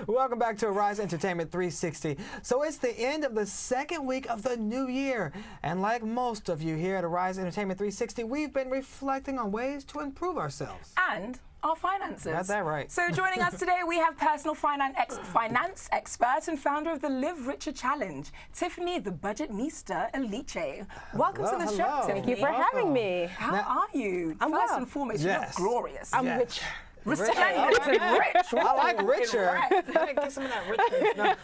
Welcome back to Arise Entertainment 360. So it's the end of the second week of the new year. And like most of you here at Arise Entertainment 360, we've been reflecting on ways to improve ourselves. And our finances. Got that right. So joining us today, we have personal finance expert and founder of the Live Richer Challenge, Tiffany, the Budgetnista Aliche. Welcome to the show, Tiffany. Thank you for having me. How are you? I'm First well. and foremost, you look glorious. I'm rich. Rich. I like richer. Get some of that richness. No.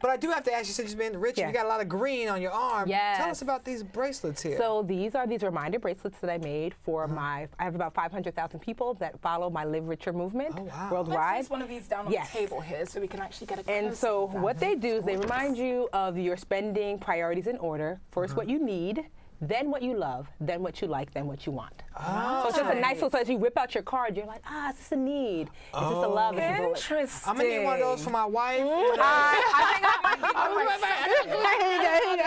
But I do have to ask you, since you've been rich, you got a lot of green on your arm. Yes. Tell us about these bracelets here. So these are reminder bracelets that I made for I have about 500,000 people that follow my Live Richer movement worldwide. Let's place one of these down on the table here so we can actually get a close. And so what they do is they remind you of your spending priorities in order. First, what you need. Then what you love, then what you like, then what you want. So it's just a nice little, so as you whip out your card, you're like, is this a need? Is this a love? Interesting. I'm going to need one of those for my wife. I think I might be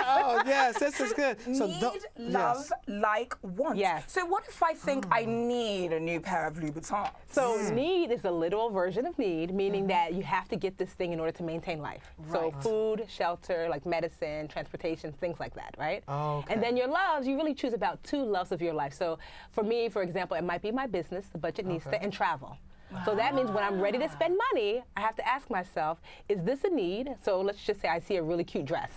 Oh, yes, this is good. So need, love, like, want. Yes. So what if I think I need a new pair of Louboutins? So need is a literal version of need, meaning that you have to get this thing in order to maintain life. So food, shelter, like medicine, transportation, things like that, right? And then your loves, you really choose about 2 loves of your life. So for me, for example, it might be my business, the Budgetnista, and travel. So that means when I'm ready to spend money, I have to ask myself, is this a need? So let's just say I see a really cute dress.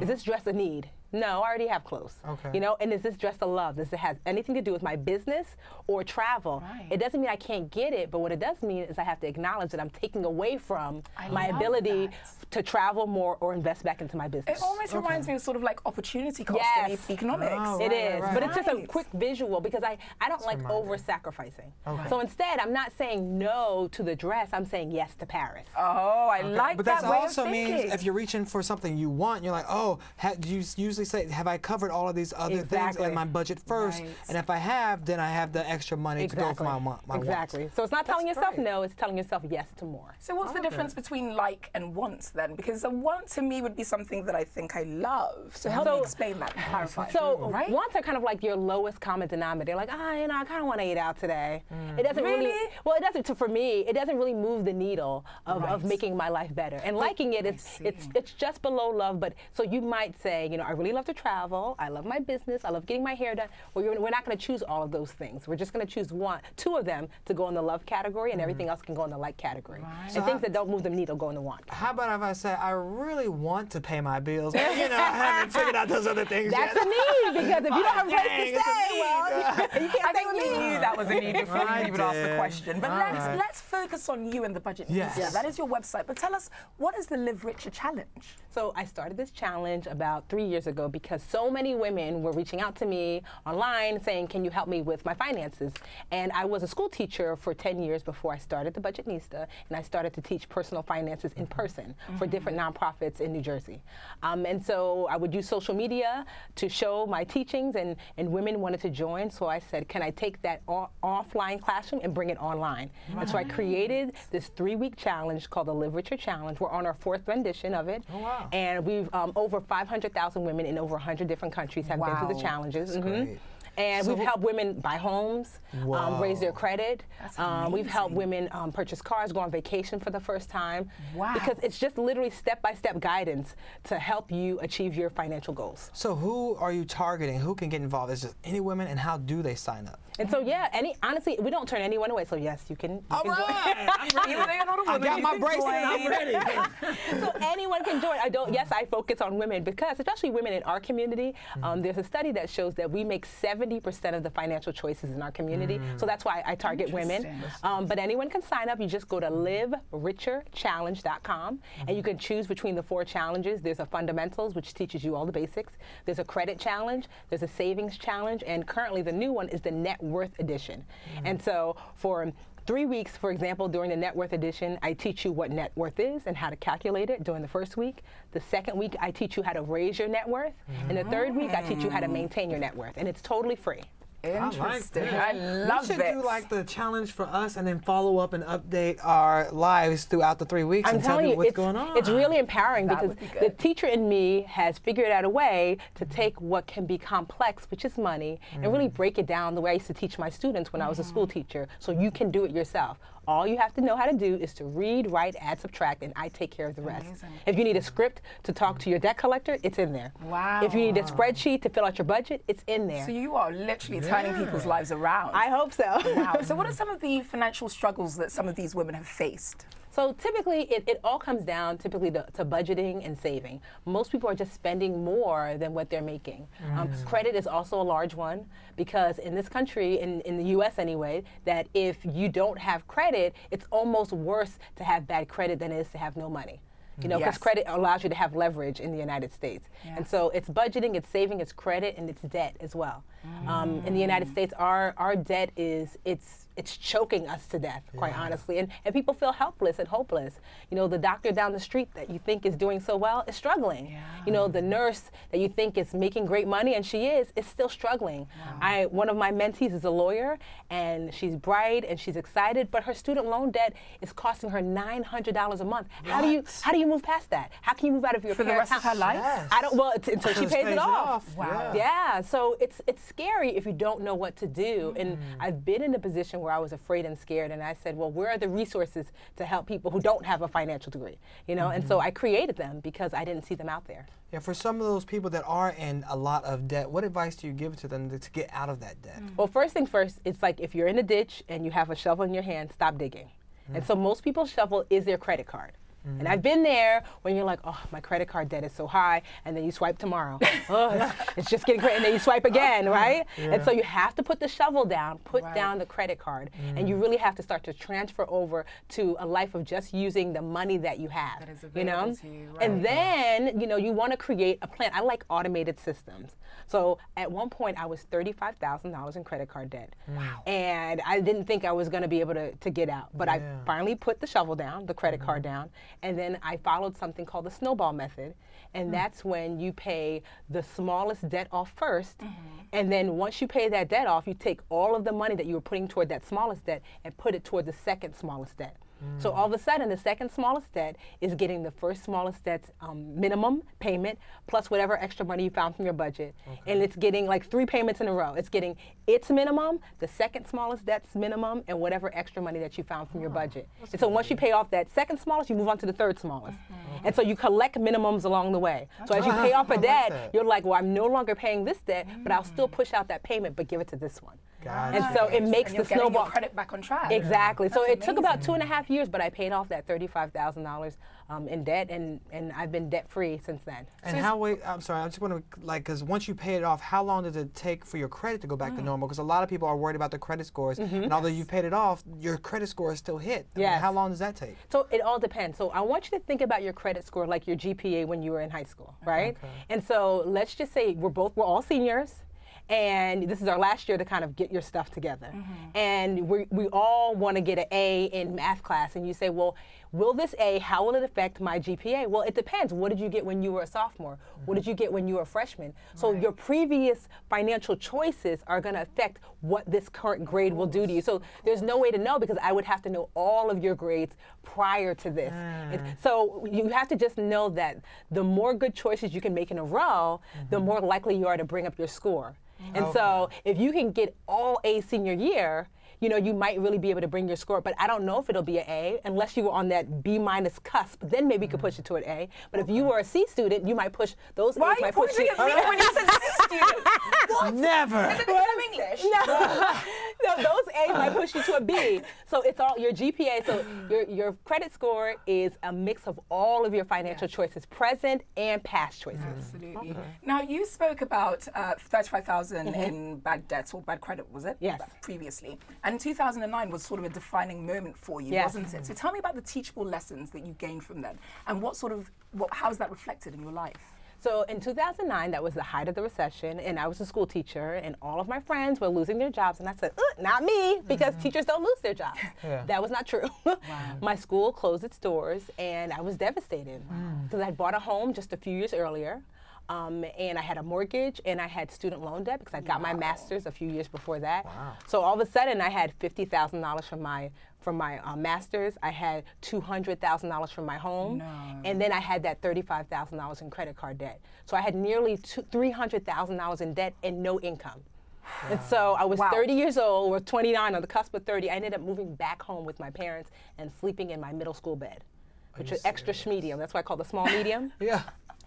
Is this dress a need? No, I already have clothes. You know, and is this dress a love? Does it have anything to do with my business or travel? It doesn't mean I can't get it, but what it does mean is I have to acknowledge that I'm taking away from my ability to travel more or invest back into my business. It almost reminds me of sort of like opportunity cost in economics. It is, but it's just a quick visual because I don't like over-sacrificing. So instead, I'm not saying no to the dress, I'm saying yes to Paris. Oh, I like but that that way also of thinking. means if you're reaching for something you want, you're like, oh, do you usually say, have I covered all of these other things in my budget first? And if I have, then I have the extra money to go for my wants. So it's not telling yourself no, it's telling yourself yes to more. So what's the difference between like and wants then? Because a want to me would be something that I think I love. So help me explain that and clarify. So wants are kind of like your lowest common denominator. Like, you know, I kind of want to eat out today. It doesn't really, well, it doesn't, for me, it doesn't really move the needle of making my life better. And liking it, it's just below love, but so you might say, you know, I really love to travel, I love my business, I love getting my hair done. Well, we're not going to choose all of those things. We're just going to choose 2 of them to go in the love category, and everything else can go in the like category. And things that don't move the needle go in the want. How about if I say, I really want to pay my bills, but, you know, I haven't figured out those other things That's yet. a need, because if you don't have a place to stay, well, you can't I think we knew that was a need before you even asked the question. But let's focus on you and the Budgetnista. Yes. That is your website. But tell us, what is the Live Richer Challenge? So I started this challenge about 3 years ago because so many women were reaching out to me online saying, can you help me with my finances? And I was a school teacher for 10 years before I started the Budgetnista, and I started to teach personal finances in person for different nonprofits in New Jersey. And so I would use social media to show my teachings, and women wanted to join, so I said, can I take that offline classroom and bring it online? And so I created this 3-week challenge called the Live Richer Challenge. We're on our 4th rendition of it. And we've over 500,000 women in over 100 different countries have been through the challenges. And we've helped women buy homes, raise their credit. We've helped women purchase cars, go on vacation for the first time. Because it's just literally step-by-step guidance to help you achieve your financial goals. So who are you targeting? Who can get involved? Is it any women, and how do they sign up? And so, honestly, we don't turn anyone away. So yes, you can All join. right, I'm ready. I got my bracelet, I'm ready. So anyone can join. I focus on women because, especially women in our community, there's a study that shows that we make 70% of the financial choices in our community. So that's why I target women. But anyone can sign up. You just go to livericherchallenge.com, and you can choose between the 4 challenges. There's a fundamentals, which teaches you all the basics. There's a credit challenge. There's a savings challenge. And currently the new one is the net worth edition. And so for 3 weeks, for example, during the net worth edition, I teach you what net worth is and how to calculate it during the first week. The second week, I teach you how to raise your net worth. And the third week, I teach you how to maintain your net worth. And it's totally free. Interesting. I love it. We should do like the challenge for us and then follow up and update our lives throughout the 3 weeks and tell people what's going on. It's really empowering because the teacher in me has figured out a way to take what can be complex, which is money, and really break it down the way I used to teach my students when I was a school teacher, so you can do it yourself. All you have to know how to do is to read, write, add, subtract, and I take care of the rest. Amazing. If you need a script to talk to your debt collector, it's in there. Wow. If you need a spreadsheet to fill out your budget, it's in there. So you are literally turning people's lives around. I hope so. Wow. So what are some of the financial struggles that some of these women have faced? So typically, it all comes down typically to budgeting and saving. Most people are just spending more than what they're making. Credit is also a large one because in this country, in the U.S. anyway, that if you don't have credit, it's almost worse to have bad credit than it is to have no money. You know, because Yes. credit allows you to have leverage in the United States. And Yes. so it's budgeting, it's saving, it's credit, and it's debt as well. In the United States, our debt it's choking us to death, quite honestly. And people feel helpless and hopeless. You know, the doctor down the street that you think is doing so well is struggling. You know, the nurse that you think is making great money, and she is still struggling. One of my mentees is a lawyer, and she's bright and she's excited, but her student loan debt is costing her $900 a month. How do you move past that? How can you move out of your For the parents' rest of her house? life? Yes. I don't. Well, until she pays it off. Wow. Yeah. So it's scary if you don't know what to do. And I've been in a position where I was afraid and scared, and I said, well, where are the resources to help people who don't have a financial degree? You know. And so I created them because I didn't see them out there. Yeah, for some of those people that are in a lot of debt, what advice do you give to them to get out of that debt? Well, first thing first, it's like if you're in a ditch and you have a shovel in your hand, stop digging. And so most people's shovel is their credit card. And I've been there when you're like, oh, my credit card debt is so high, and then you swipe tomorrow. Oh, it's just getting crazy, and then you swipe again, right? And so you have to put the shovel down, put down the credit card, and you really have to start to transfer over to a life of just using the money that you have. That is you know? available to you, right. And then, you know, you want to create a plan. I like automated systems. So at one point, I was $35,000 in credit card debt. Wow. And I didn't think I was going to be able to get out. But I finally put the shovel down, the credit card down, and then I followed something called the Snowball Method. And that's when you pay the smallest debt off first. And then once you pay that debt off, you take all of the money that you were putting toward that smallest debt and put it toward the second smallest debt. So all of a sudden, the second smallest debt is getting the first smallest debt's minimum payment plus whatever extra money you found from your budget. And it's getting like 3 payments in a row. It's getting its minimum, the second smallest debt's minimum, and whatever extra money that you found from your budget. And so once you pay off that second smallest, you move on to the third smallest. And so you collect minimums along the way. So as you pay off a debt, you're like, well, I'm no longer paying this debt, but I'll still push out that payment, but give it to this one. And so it makes And the you're getting snowball your credit back on track. Exactly. So That's it took about amazing. 2.5 years, but I paid off that $35,000 in debt, and I've been debt free since then. And I'm sorry, I just want to, like, because once you pay it off, how long does it take for your credit to go back to normal? Because a lot of people are worried about their credit scores, and although you've paid it off, your credit score is still hit. I mean, Yes. how long does that take? So it all depends. So I want you to think about your credit score like your GPA when you were in high school, right? And so let's just say we're all seniors. And this is our last year to kind of get your stuff together. And we all want to get an A in math class. And you say, well, will this A, how will it affect my GPA? Well, it depends. What did you get when you were a sophomore? What did you get when you were a freshman? So your previous financial choices are going to affect what this current grade will do to you. So there's no way to know because I would have to know all of your grades prior to this. So you have to just know that the more good choices you can make in a row, the more likely you are to bring up your score. And so if you can get all A's senior year, you know, you might really be able to bring your score. But I don't know if it'll be an A unless you were on that B- cusp. Then maybe you could push it to an A. But if you were a C student, you might push those Why A's are you might push pointing at me when you said C student? What? Never. Is it because I'm English? No, those A's might push you to a B. So it's all your GPA. So your credit score is a mix of all of your financial choices, present and past choices. Absolutely. Now, you spoke about 35,000 in bad debts or bad credit, was it? Yes. Previously. And 2009 was sort of a defining moment for you, Yes. wasn't it? So tell me about the teachable lessons that you gained from that and how is that reflected in your life? So in 2009, that was the height of the recession, and I was a school teacher, and all of my friends were losing their jobs, and I said, not me, because teachers don't lose their jobs. That was not true. My school closed its doors, and I was devastated because I'd bought a home just a few years earlier. And I had a mortgage and I had student loan debt because I got my master's a few years before that. So all of a sudden I had $50,000 from my master's. I had $200,000 from my home. And then I had that $35,000 in credit card debt. So I had nearly $300,000 in debt and no income. And so I was Wow. 30 years old, or 29, on the cusp of 30. I ended up moving back home with my parents and sleeping in my middle school bed, which was extra medium. That's why I call it the small medium. Yeah.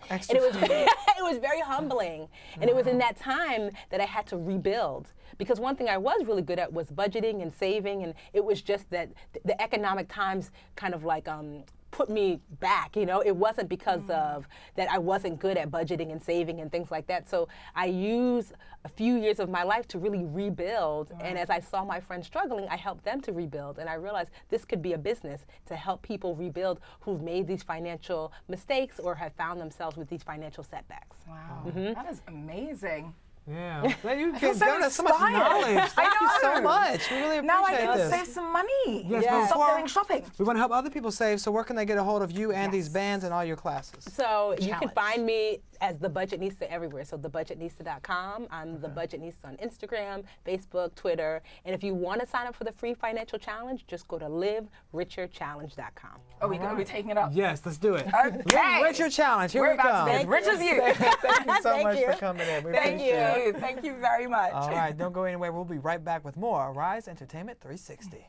And it was it was very humbling. And it was in that time that I had to rebuild. Because one thing I was really good at was budgeting and saving, and it was just that the economic times kind of like put me back, you know. It wasn't because of that I wasn't good at budgeting and saving and things like that. So I used a few years of my life to really rebuild. And as I saw my friends struggling, I helped them to rebuild. And I realized this could be a business to help people rebuild who've made these financial mistakes or have found themselves with these financial setbacks. Wow, that is amazing. Yeah. Well, you've feel given so us so much inspired. knowledge. Thank you so know. much. We really appreciate Now I can this. save some money. Yes, Stop before- going shopping. We want to help other people save, so where can they get a hold of you and these bands and all your classes? So you can Challenge. find me as The Budgetnista everywhere. So thebudgetnista.com. I'm The Budgetnista on Instagram, Facebook, Twitter. And if you want to sign up for the free financial challenge, just go to livericherchallenge.com. Are we going to be taking it up? Yes, let's do it. Okay. Richard Challenge. Here We're we about come. to be as rich as you. Thank you so Thank much you. for coming in. We Thank appreciate it. you. Thank you very much. All right, don't go anywhere. We'll be right back with more Rise Entertainment 360.